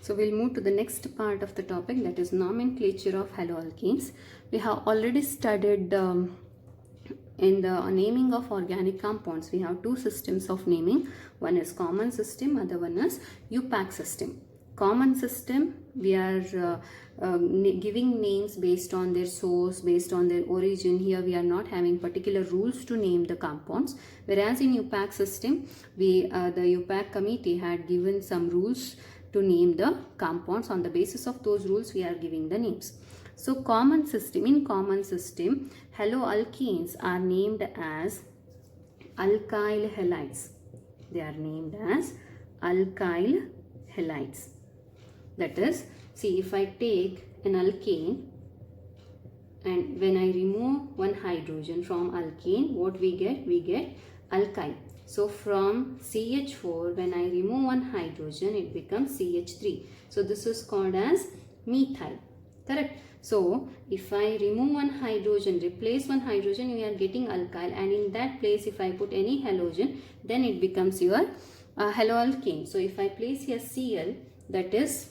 So we'll move to the next part of the topic, that is nomenclature of haloalkanes. We have already studied in the naming of organic compounds. We have two systems of naming. One is common system, other one is UPAC system. Common system, we are giving names based on their source, based on their origin. Here we are not having particular rules to name the compounds, whereas in UPAC system, the UPAC committee had given some rules to name the compounds. On the basis of those rules, we are giving the names. So common system, in common system, haloalkanes are named as alkyl halides. They are named as alkyl halides. That is, see, if I take an alkane and when I remove one hydrogen from alkane, what we get? We get alkyl. So from CH4, when I remove one hydrogen, it becomes CH3. So this is called as methyl. Correct? So if I remove one hydrogen, replace one hydrogen, we are getting alkyl, and in that place if I put any halogen, then it becomes your haloalkane. So if I place here Cl, that is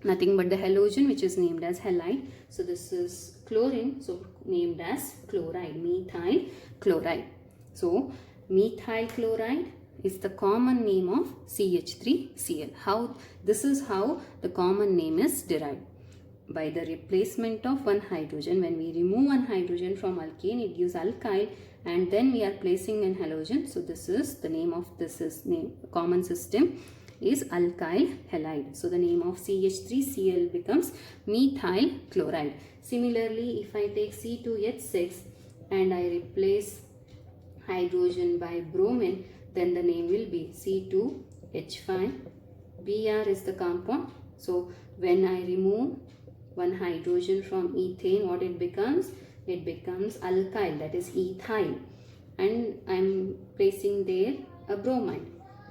nothing but the halogen which is named as halide. So this is chlorine, so named as chloride, methyl chloride. So methyl chloride is the common name of CH3Cl. This is how the common name is derived. By the replacement of one hydrogen, when we remove one hydrogen from alkane, it gives alkyl, and then we are placing an halogen. So this is the name of common system is alkyl halide. So the name of CH3Cl becomes methyl chloride. Similarly, if I take C2H6 and I replace hydrogen by bromine, then the name will be C2H5. Br is the compound. So when I remove one hydrogen from ethane, what it becomes? It becomes alkyl, that is ethyl, and I am placing there a bromide.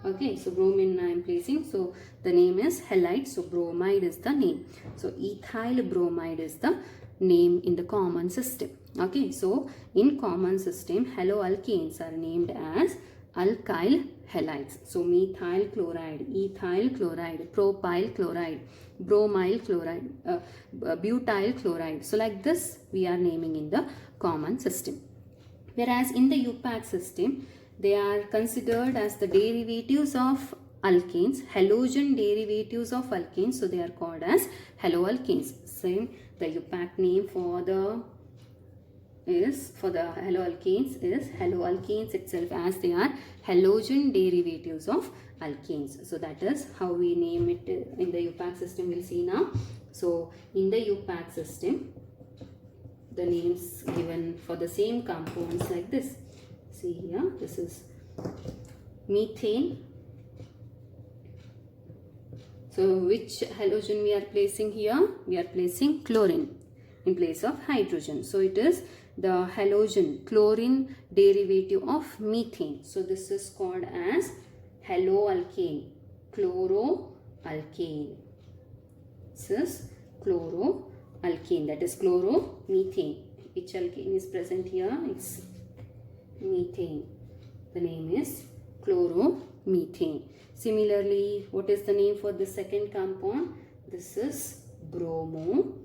Okay, so bromine I am placing, so the name is halide, so bromide is the name. So ethyl bromide is the name in the common system. Okay, so in common system, haloalkanes are named as alkyl halides. So methyl chloride, ethyl chloride, propyl chloride, bromyl chloride, butyl chloride. So like this we are naming in the common system. Whereas in the UPAC system, they are considered as the derivatives of alkanes, halogen derivatives of alkanes. So they are called as haloalkanes. Same, the UPAC name for the haloalkanes is haloalkanes itself, as they are halogen derivatives of alkanes. So that is how we name it in the UPAC system. We'll see now. So in the UPAC system, the names given for the same compounds like this. See here, this is methane. So which halogen we are placing here? We are placing chlorine in place of hydrogen. So it is the halogen chlorine derivative of methane. So this is called as haloalkane, chloroalkane. This is chloroalkane, that is chloromethane. Which alkane is present here? It's methane. The name is chloromethane. Similarly, what is the name for the second compound? This is bromoethane.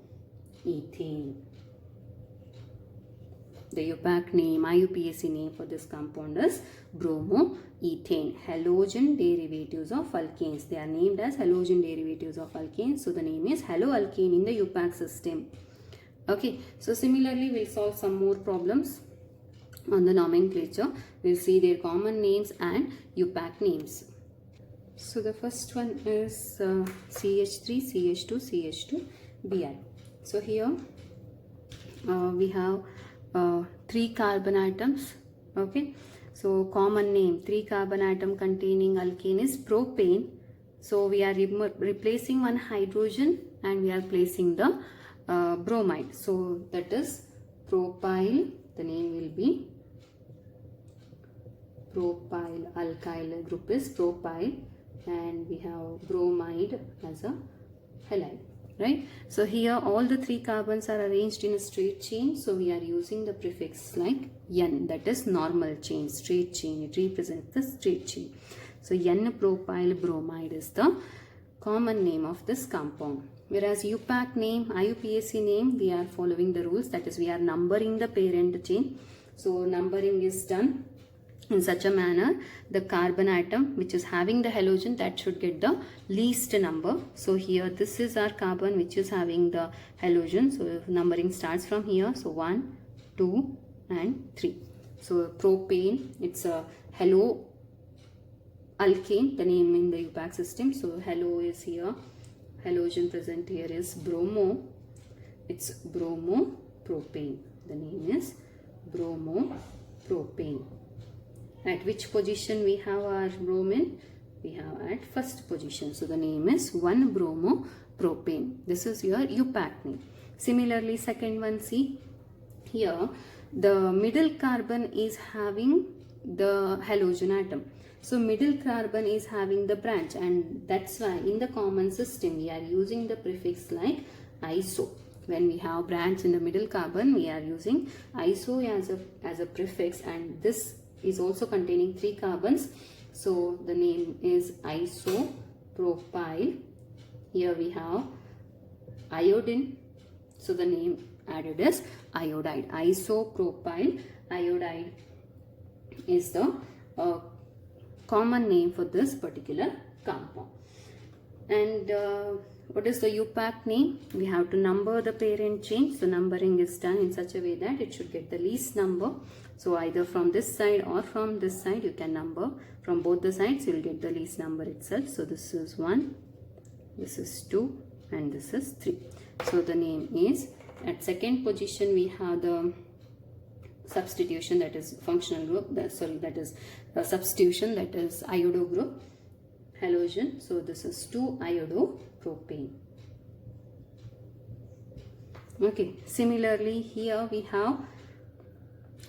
The UPAC name, IUPAC name for this compound is bromoethane. Halogen derivatives of alkanes. They are named as halogen derivatives of alkanes. So the name is haloalkane in the UPAC system. Okay, so similarly we'll solve some more problems on the nomenclature. We'll see their common names and UPAC names. So the first one is CH3, CH2, CH2, Bi. So here we have 3 carbon atoms. Okay, so common name, 3 carbon atom containing alkane is propane. So we are replacing one hydrogen and we are placing the bromide. So that is propyl. The name will be propyl. Alkyl group is propyl, and we have bromide as a halide. Right? So here all the 3 carbons are arranged in a straight chain. So we are using the prefix like N, that is normal chain, straight chain. It represents the straight chain. So N-propyl bromide is the common name of this compound. Whereas UPAC name, IUPAC name, we are following the rules, that is we are numbering the parent chain. So numbering is done in such a manner, the carbon atom which is having the halogen, that should get the least number. So here this is our carbon which is having the halogen, so numbering starts from here. So 1, 2 and 3. So propane, it's a halo alkane, the name in the UPAC system. So halo is here, halogen present here is bromo, it's bromopropane, the name is bromopropane. At which position we have our bromine? We have at first position. So the name is 1-bromopropane. This is your UPAC name. Similarly, second one, see here the middle carbon is having the halogen atom. So middle carbon is having the branch, and that's why in the common system we are using the prefix like iso. When we have branch in the middle carbon, we are using iso as a prefix, and this is also containing 3 carbons. So the name is isopropyl. Here we have iodine. So the name added is iodide. Isopropyl iodide is the common name for this particular compound. And what is the UPAC name? We have to number the parent chain. So numbering is done in such a way that it should get the least number. So either from this side or from this side you can number. From both the sides you will get the least number itself. So this is 1, this is 2 and this is 3. So the name is, at second position we have the substitution, that is functional group, that is substitution, that is iodo group, halogen. So this is 2-iodopropane. Okay, similarly here we have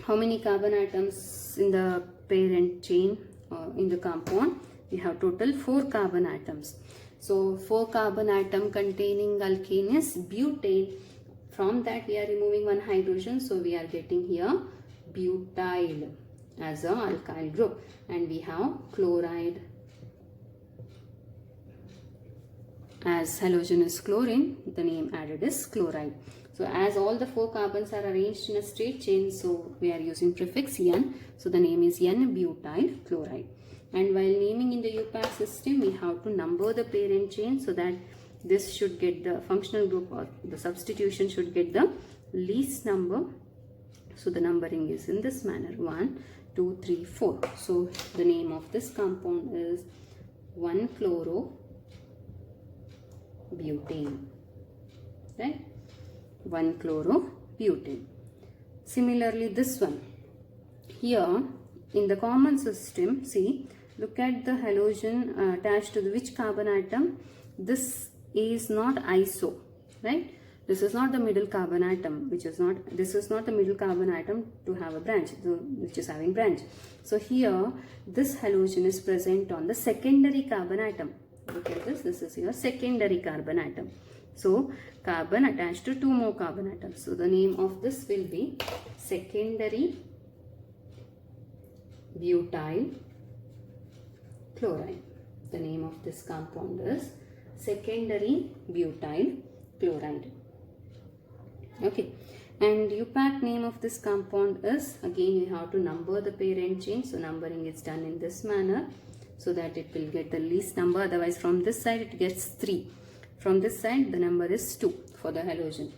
how many carbon atoms in the parent chain in the compound? We have total 4 carbon atoms. So 4 carbon atom containing alkane is butane. From that we are removing 1 hydrogen, so we are getting here butyl as a alkyl group, and we have chloride. As halogen is chlorine, the name added is chloride. So as all the 4 carbons are arranged in a straight chain, so we are using prefix N. So the name is N-butyl chloride. And while naming in the UPAC system, we have to number the parent chain so that this should get the functional group, or the substitution should get the least number. So the numbering is in this manner: 1, 2, 3, 4. So the name of this compound is 1-chlorobutane, right? 1-chlorobutane. Similarly, this one here in the common system, see, look at the halogen attached to which carbon atom. This is not iso, right? This is not the middle carbon atom, this is not the middle carbon atom to have a branch, which is having branch. So here this halogen is present on the secondary carbon atom. Look at this, this is your secondary carbon atom. So carbon attached to 2 more carbon atoms. So the name of this will be secondary butyl chloride. The name of this compound is secondary butyl chloride. Okay, and UPAC name of this compound is, again you have to number the parent chain. So numbering is done in this manner so that it will get the least number. Otherwise from this side it gets 3. From this side the number is 2 for the halogen.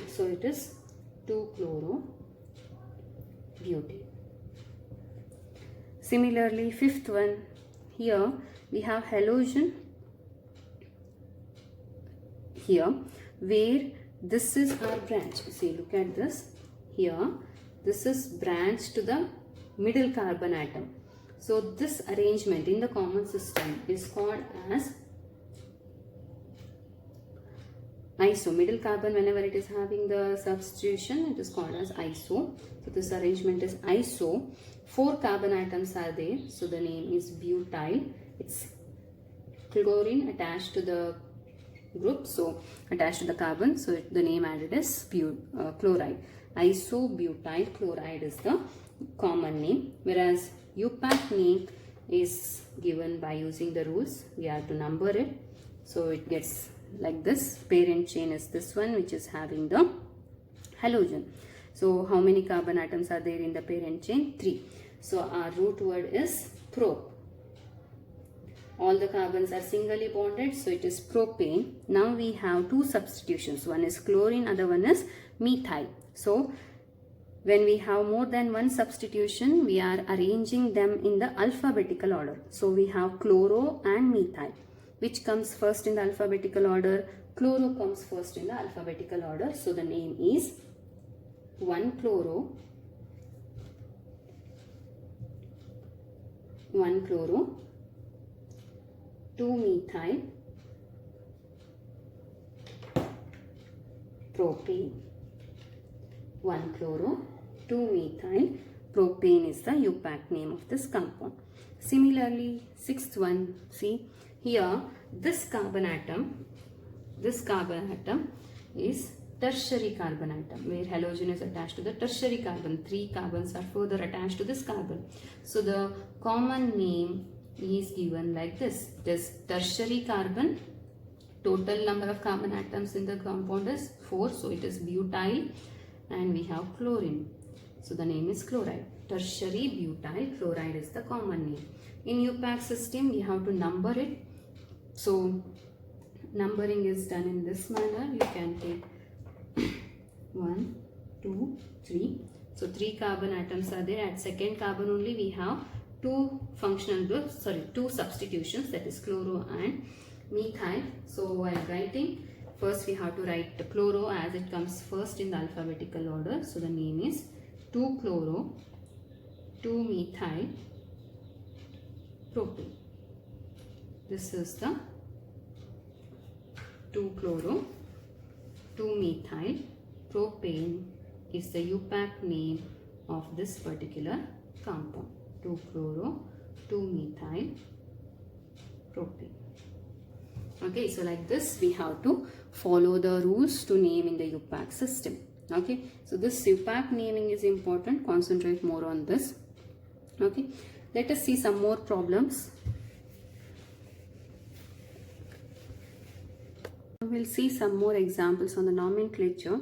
So it is 2-chlorobutane. Similarly, fifth one, here we have halogen here, where this is our branch. See, look at this here. This is branch to the middle carbon atom. So this arrangement in the common system is called as iso. Middle carbon, whenever it is having the substitution, it is called as iso. So this arrangement is iso. 4 carbon atoms are there. So the name is butyl. It's chlorine attached to the group, so attached to the carbon. So the name added is chloride. Isobutyl chloride is the common name. Whereas UPAC name, is given by using the rules. We have to number it. So it gets like this. Parent chain is this one, which is having the halogen. So how many carbon atoms are there in the parent chain? 3. So our root word is pro. All the carbons are singly bonded, so it is propane. Now we have 2 substitutions. One is chlorine, other one is methyl. So when we have more than one substitution, we are arranging them in the alphabetical order. So we have chloro and methyl. Which comes first in the alphabetical order? Chloro comes first in the alphabetical order. So the name is 1-chloro, 2-methyl propane. 1-chloro, 2-methyl propane is the UPAC name of this compound. Similarly, 6th one, see here this carbon atom is tertiary carbon atom, where halogen is attached to the tertiary carbon. 3 carbons are further attached to this carbon. So the common name is given like this. This tertiary carbon, total number of carbon atoms in the compound is 4, so it is butyl, and we have chlorine. So the name is chloride. Tertiary butyl chloride is the common name. In UPAC system, we have to number it. So numbering is done in this manner. You can take 1, 2, 3. So 3 carbon atoms are there. At second carbon only we have 2 functional groups, 2 substitutions, that is chloro and methyl. So while writing, first we have to write the chloro as it comes first in the alphabetical order. So the name is 2-chloro, 2-methyl propane. This is the 2-chloro, 2-methyl propane is the UPAC name of this particular compound. 2-chloro, 2-methyl propane. Okay, so like this we have to follow the rules to name in the UPAC system. Okay, so this UPAC naming is important. Concentrate more on this. Okay, let us see some more problems. We'll see some more examples on the nomenclature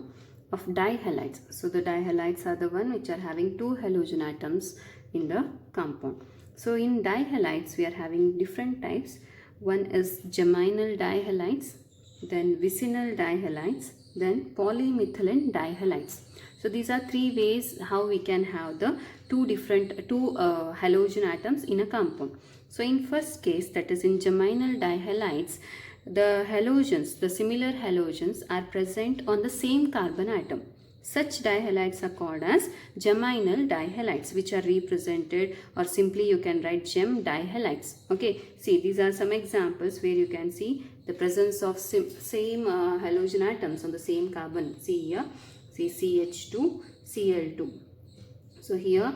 of dihalides. So the dihalides are the one which are having 2 halogen atoms in the compound. So in dihalides we are having different types. One is geminal dihalides, then vicinal dihalides, then polymethylene dihalides. So these are 3 ways how we can have the two halogen atoms in a compound. So in first case, that is in geminal dihalides, the halogens, the similar halogens are present on the same carbon atom. Such dihalides are called as geminal dihalides, which are represented, or simply you can write gem dihalides. Okay, see, these are some examples where you can see the presence of same halogen atoms on the same carbon. See here, see CH2, Cl2. So here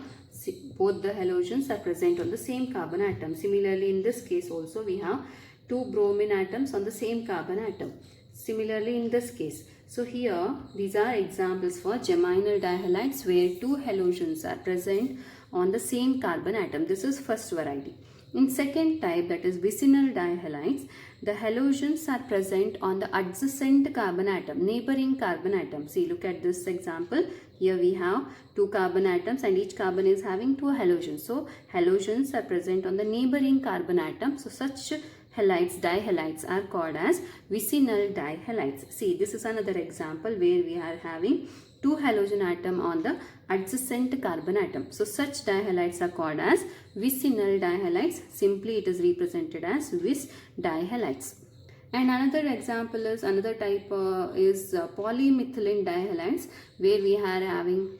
both the halogens are present on the same carbon atom. Similarly, in this case also we have 2 bromine atoms on the same carbon atom. Similarly in this case. So here these are examples for geminal dihalides where 2 halogens are present on the same carbon atom. This is first variety. In second type, that is vicinal dihalides, the halogens are present on the adjacent carbon atom, neighboring carbon atom. See, look at this example. Here we have 2 carbon atoms and each carbon is having 2 halogens. So halogens are present on the neighboring carbon atom. So such dihalides are called as vicinal dihalides. See, this is another example where we are having 2 halogen atom on the adjacent carbon atom. So such dihalides are called as vicinal dihalides. Simply it is represented as vis dihalides. And another example is, another type is polymethylene dihalides, where we are having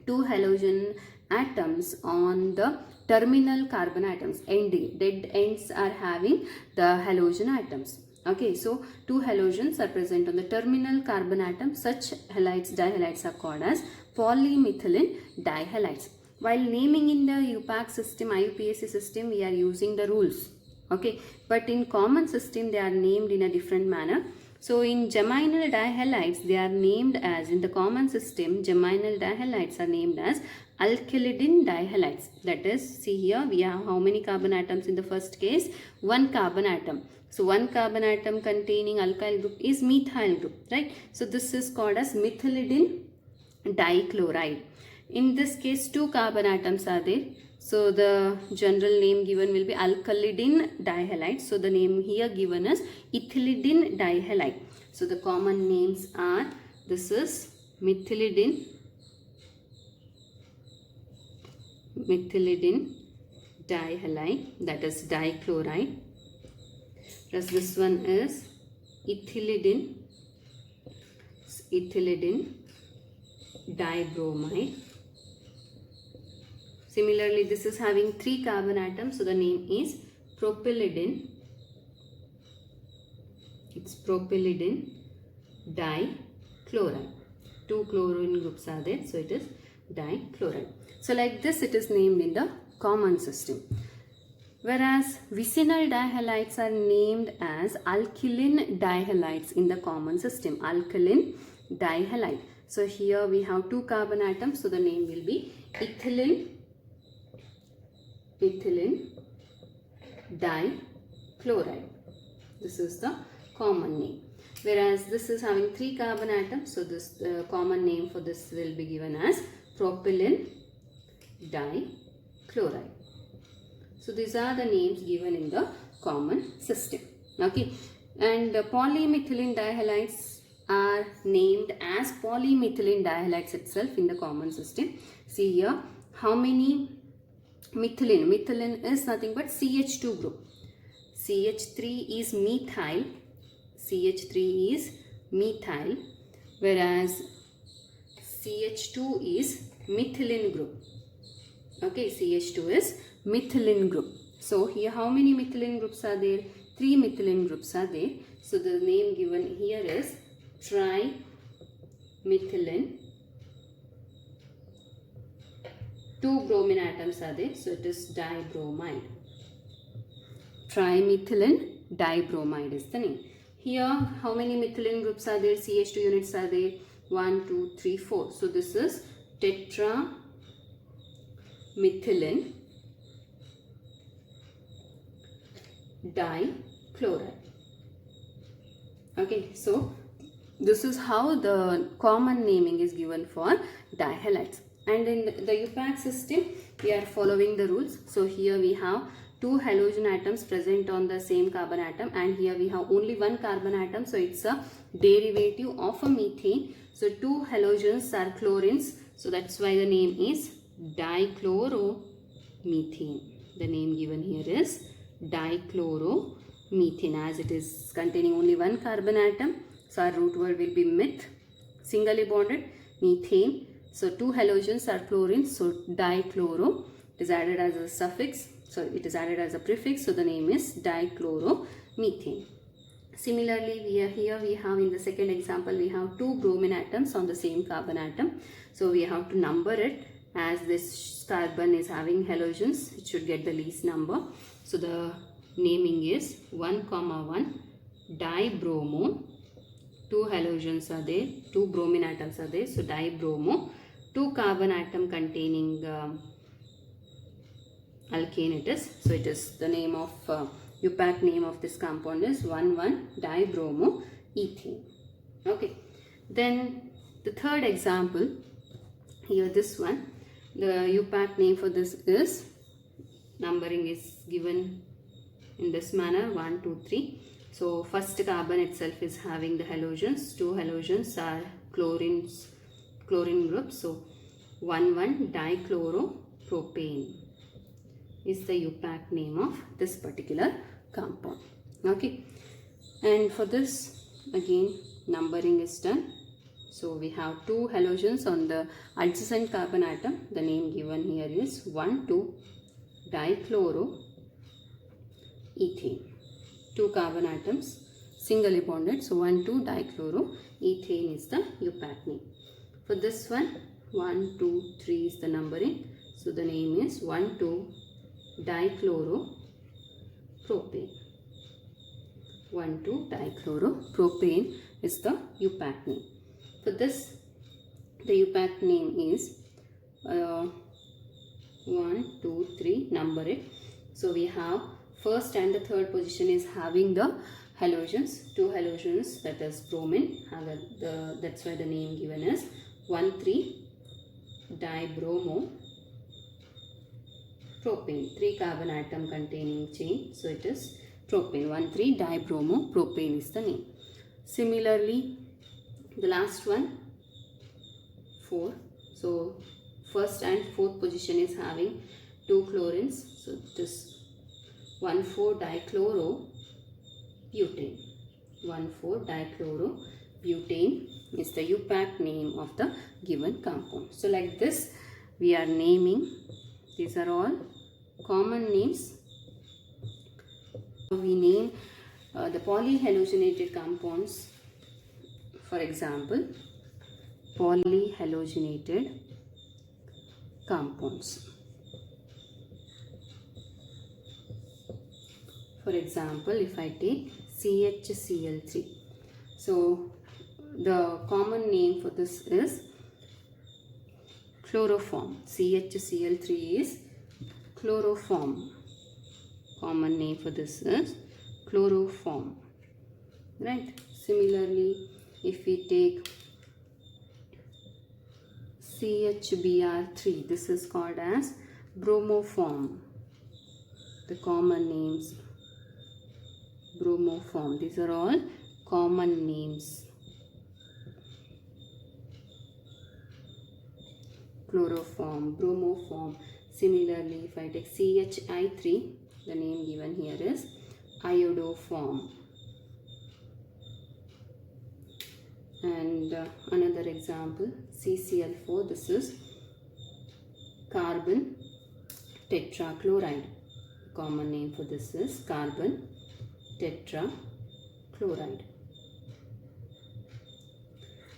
2 halogen atoms on the terminal carbon atoms. Dead ends are having the halogen atoms. Okay, so 2 halogens are present on the terminal carbon atom. Such dihalides are called as polymethylene dihalides. While naming in the UPAC system, IUPAC system, we are using the rules. Okay, but in common system they are named in a different manner. So in geminal dihalides they are named as, in the common system, geminal dihalides are named as alkylidin dihalides. That is, see here we have how many carbon atoms in the first case? One carbon atom. So one carbon atom containing alkyl group is methyl group, right? So this is called as methylidin dichloride. In this case, two carbon atoms are there. So the general name given will be alkylidin dihalide. So the name here given is ethylidin dihalide. So the common names are, this is methylidin dihalide, that is dichloride. Plus this one is ethylidin dibromide. Similarly, this is having three carbon atoms, so the name is propylidin. It's propylidin dichloride. Two chlorine groups are there, so it is dichloride. So like this it is named in the common system. Whereas vicinal dihalides are named as alkylin dihalides in the common system. Alkylin dihalide. So here we have two carbon atoms, so the name will be ethylene dichloride. This is the common name. Whereas this is having three carbon atoms, so this common name for this will be given as propylene dichloride. So these are the names given in the common system. Okay, and polymethylene dihalides are named as polymethylene dihalides itself in the common system. See here how many methylene. Methylene is nothing but CH2 group. CH3 is methyl. CH3 is methyl, whereas CH2 is methylene group. Okay, CH2 is methylene group. So here how many methylene groups are there? Three methylene groups are there. So the name given here is trimethylene. Two bromine atoms are there, so it is dibromide. Trimethylene dibromide is the name. Here how many methylene groups are there? CH2 units are there. 1, 2, 3, 4. So this is tetramethylene dichloride. Okay, so this is how the common naming is given for dihalides. And in the UPAC system, we are following the rules. So here we have two halogen atoms present on the same carbon atom, and here we have only one carbon atom, so it's a derivative of a methane. So two halogens are chlorines, so that's why the name is dichloromethane. The name given here is dichloromethane, as it is containing only one carbon atom. So our root word will be meth, singly bonded, methane. So two halogens are chlorines, so dichloro. It is added as a suffix. So it is added as a prefix, so the name is dichloromethane. Similarly, here we have in the second example, we have two bromine atoms on the same carbon atom. So we have to number it, as this carbon is having halogens, it should get the least number. So the naming is 1,1 dibromo. Two halogens are there, two bromine atoms are there, so dibromo. Two carbon atom containing alkane it is. So it is the name of UPAC name of this compound is 1,1-dibromoethane. Okay. Then the third example, here this one, the UPAC name for this is, numbering is given in this manner, 1, 2, 3. So first carbon itself is having the halogens. Two halogens are chlorine groups. So 1,1-dichloropropane is the UPAC name of this particular compound. Okay, and for this again numbering is done. So we have two halogens on the adjacent carbon atom. The name given here is 1,2-dichloroethane. Two carbon atoms singly bonded, so 1,2-dichloroethane is the UPAC name. For this one, 1, 2, 3 is the numbering. So the name is 1,2-dichloropropane. 1,2-dichloropropane is the UPAC name. For this, the UPAC name is 1, 2, 3, number it. So we have first and the third position is having the halogens, 2 halogens, that is bromine, that's why the name given is 1,3-dibromo propane, 3 carbon atom containing chain, so it is propane. 1,3-dibromo propane is the name. Similarly, the last one, 4. So first and fourth position is having 2 chlorines, so this 1,4-dichlorobutane. 1,4-dichlorobutane is the UPAC name of the given compound. So like this we are naming. These are all common names. We name the polyhalogenated compounds. For example, polyhalogenated compounds. For example, if I take CHCl3, so the common name for this is chloroform. CHCl3 is chloroform. Common name for this is chloroform, right? Similarly, if we take CHBr3, this is called as bromoform. The common names, bromoform, these are all common names. Chloroform, bromoform. Similarly, if I take CHI3, the name given here is iodoform. And another example, CCl4, this is carbon tetrachloride. Common name for this is carbon tetrachloride.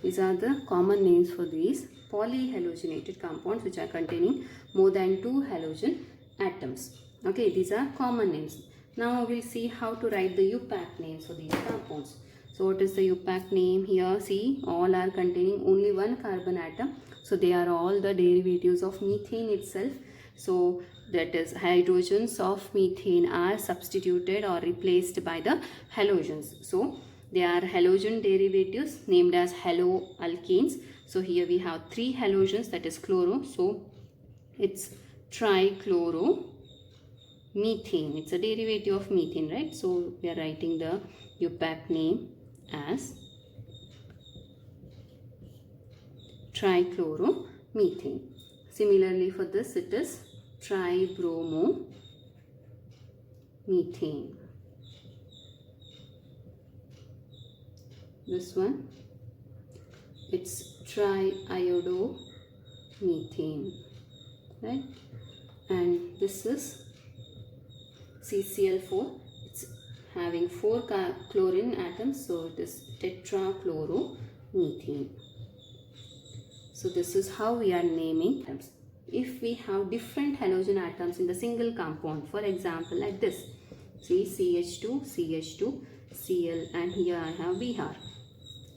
These are the common names for these polyhalogenated compounds which are containing more than 2 halogen atoms. Okay, these are common names. Now we'll see how to write the UPAC names for these compounds. So what is the UPAC name here? See, all are containing only 1 carbon atom. So they are all the derivatives of methane itself. So that is, hydrogens of methane are substituted or replaced by the halogens. So they are halogen derivatives named as haloalkanes. So here we have 3 halogens, that is chloro. So it's trichloromethane. It's a derivative of methane, right? So we are writing the UPAC name as trichloromethane. Similarly for this it is tribromomethane. This one, it's triiodomethane, right? And this is CCl4. It's having 4 chlorine atoms, so it is tetrachloromethane. So this is how we are naming atoms. If we have different halogen atoms in the single compound, for example like this, see CH2, CH2, Cl, and here I have Br.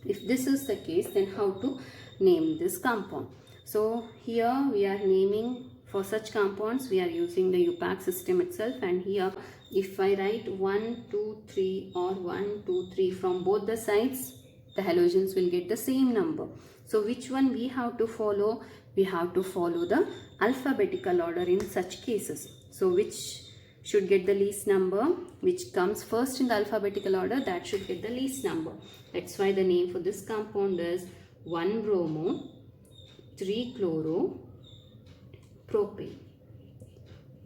If this is the case, then how to name this compound? So here we are naming for such compounds, we are using the UPAC system itself, and here if I write 1, 2, 3 or 1, 2, 3 from both the sides, the halogens will get the same number. So which one we have to follow? We have to follow the alphabetical order in such cases. So which should get the least number, which comes first in the alphabetical order, that should get the least number. That's why the name for this compound is 1-bromo-3-chloropropane.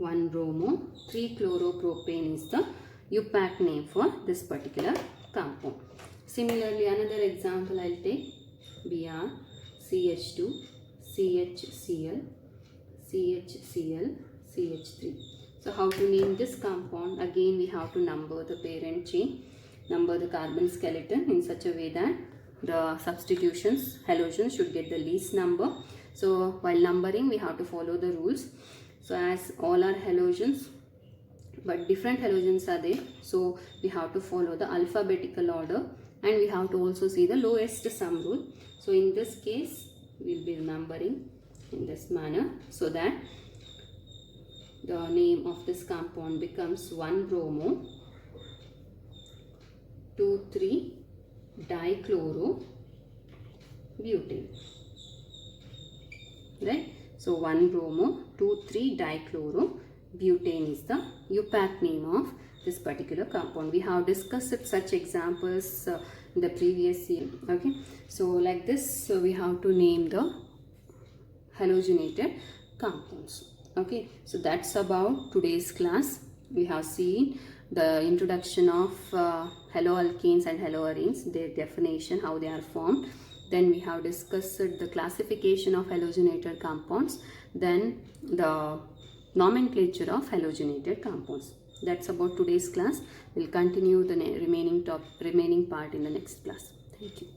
1-bromo-3-chloropropane is the UPAC name for this particular compound. Similarly, another example I'll take Br, CH2, CHCl, CHCl, CH3. So how to name this compound? Again we have to number the parent chain, number the carbon skeleton in such a way that the substitutions, halogens should get the least number. So while numbering we have to follow the rules. So as all are halogens but different halogens are there, so we have to follow the alphabetical order, and we have to also see the lowest sum rule. So in this case we will be numbering in this manner so that the name of this compound becomes 1-bromo 2,3-dichlorobutane, right? So 1-bromo 2,3-dichlorobutane is the UPAC name of this particular compound. We have discussed such examples in the previous year. Okay, so like this, we have to name the halogenated compounds. Okay, so that's about today's class. We have seen the introduction of haloalkanes and haloarenes, their definition, how they are formed. Then we have discussed the classification of halogenated compounds, then the nomenclature of halogenated compounds. That's about today's class. We'll continue the remaining part in the next class. Thank you.